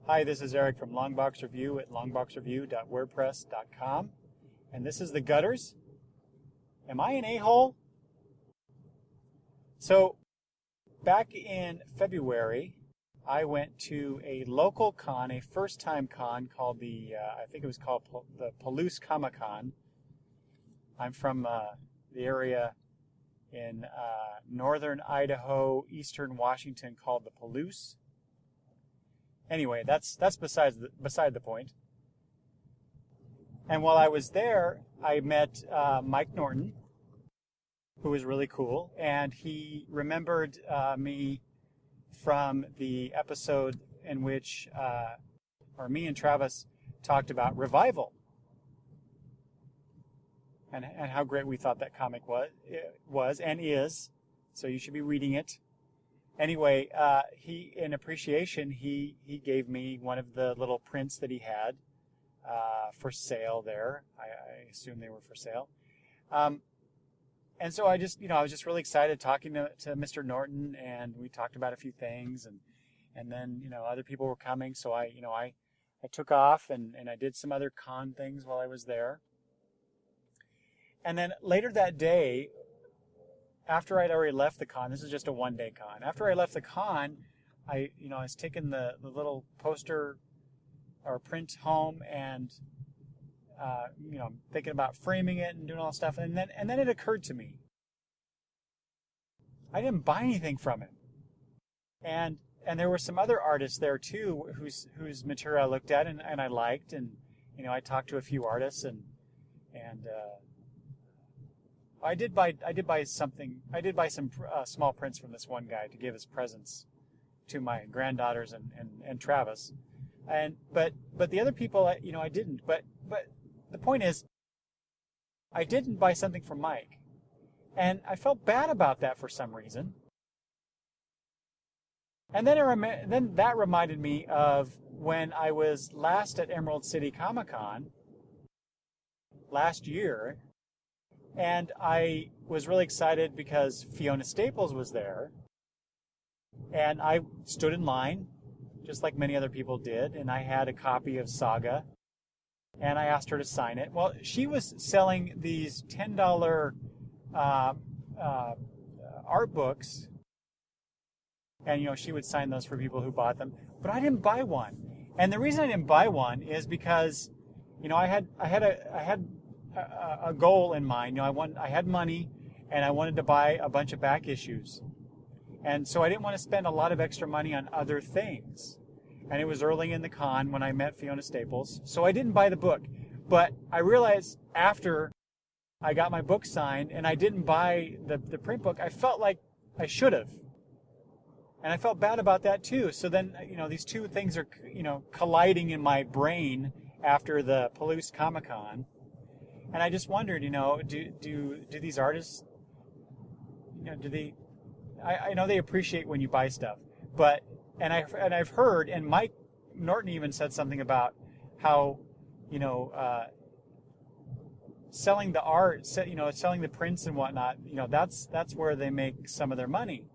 Hi, this is Eric from Longbox Review at longboxreview.wordpress.com. And this is The Gutters. Am I an a-hole? So, back in February, I went to a local con, a first-time con called I think it was called the Palouse Comic Con. I'm from the area in northern Idaho, eastern Washington called the Palouse. Anyway, that's beside the point. And while I was there, I met Mike Norton, who was really cool, and he remembered me from the episode in which, me and Travis talked about Revival, and how great we thought that comic was and is. So you should be reading it. Anyway, he, in appreciation, he gave me one of the little prints that he had for sale there. I assume they were for sale. And so I was just really excited talking to Mr. Norton, and we talked about a few things, and then, other people were coming, so I took off and I did some other con things while I was there. And then later that day, after I'd already left the con, this is just a one-day con. After I left the con, I was taking the little poster or print home and, thinking about framing it and doing all that stuff. And then it occurred to me, I didn't buy anything from it. And there were some other artists there too, whose material I looked at and I liked. And, I talked to a few artists and I did buy some small prints from this one guy to give as presents to my granddaughters and Travis, but the other people I didn't. But the point is, I didn't buy something from Mike, and I felt bad about that for some reason. And then that reminded me of when I was last at Emerald City Comic Con last year. And I was really excited because Fiona Staples was there. And I stood in line, just like many other people did, and I had a copy of Saga. And I asked her to sign it. Well, she was selling these $10 art books. And, she would sign those for people who bought them. But I didn't buy one. And the reason I didn't buy one is because, I had a goal in mind. I had money, and I wanted to buy a bunch of back issues, and so I didn't want to spend a lot of extra money on other things. And it was early in the con when I met Fiona Staples, so I didn't buy the book. But I realized after I got my book signed and I didn't buy the print book, I felt like I should have, and I felt bad about that too. So then these two things are colliding in my brain after the Palouse Comic Con. And I just wondered, do these artists, I know they appreciate when you buy stuff, but, and I've heard, and Mike Norton even said something about how, selling the art, selling the prints and whatnot, that's where they make some of their money.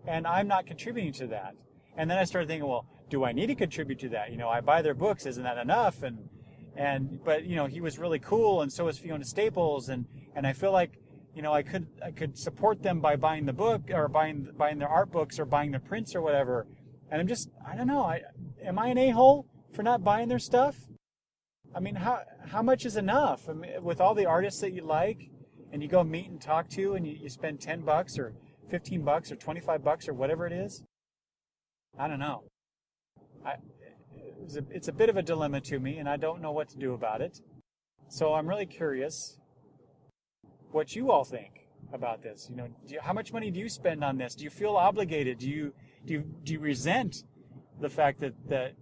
And I'm not contributing to that. And then I started thinking, well, do I need to contribute to that? I buy their books, isn't that enough? But he was really cool, and so was Fiona Staples, and I feel like I could support them by buying the book or buying their art books or buying their prints or whatever. And I don't know, am I an a-hole for not buying their stuff? I mean, how much is enough? I mean, with all the artists that you like, and you go meet and talk to, and you spend $10 or $15 or $25 or whatever it is. I don't know. It's a bit of a dilemma to me, and I don't know what to do about it. So I'm really curious what you all think about this. How much money do you spend on this? Do you feel obligated? Do you resent the fact that that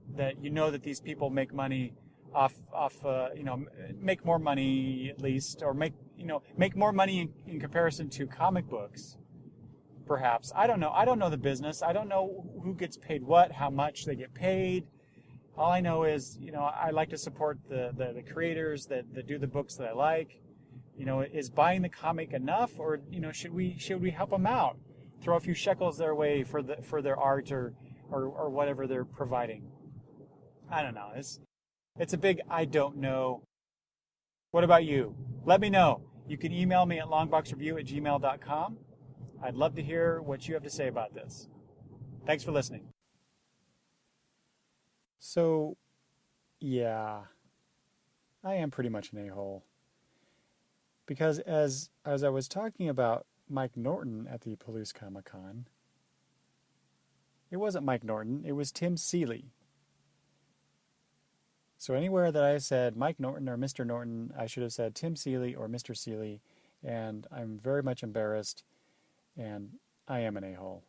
these people make money off make more money at least, or make more money in comparison to comic books? Perhaps. I don't know. I don't know the business. I don't know who gets paid what, how much they get paid. All I know is, I like to support the creators that do the books that I like. Is buying the comic enough, or should we help them out? Throw a few shekels their way for their art or whatever they're providing. I don't know. It's a big I don't know. What about you? Let me know. You can email me at longboxreview@gmail.com. I'd love to hear what you have to say about this. Thanks for listening. So, yeah, I am pretty much an a-hole. Because as I was talking about Mike Norton at the Palouse Comic Con, it wasn't Mike Norton, it was Tim Seeley. So anywhere that I said Mike Norton or Mr. Norton, I should have said Tim Seeley or Mr. Seeley, and I'm very much embarrassed, and I am an a-hole.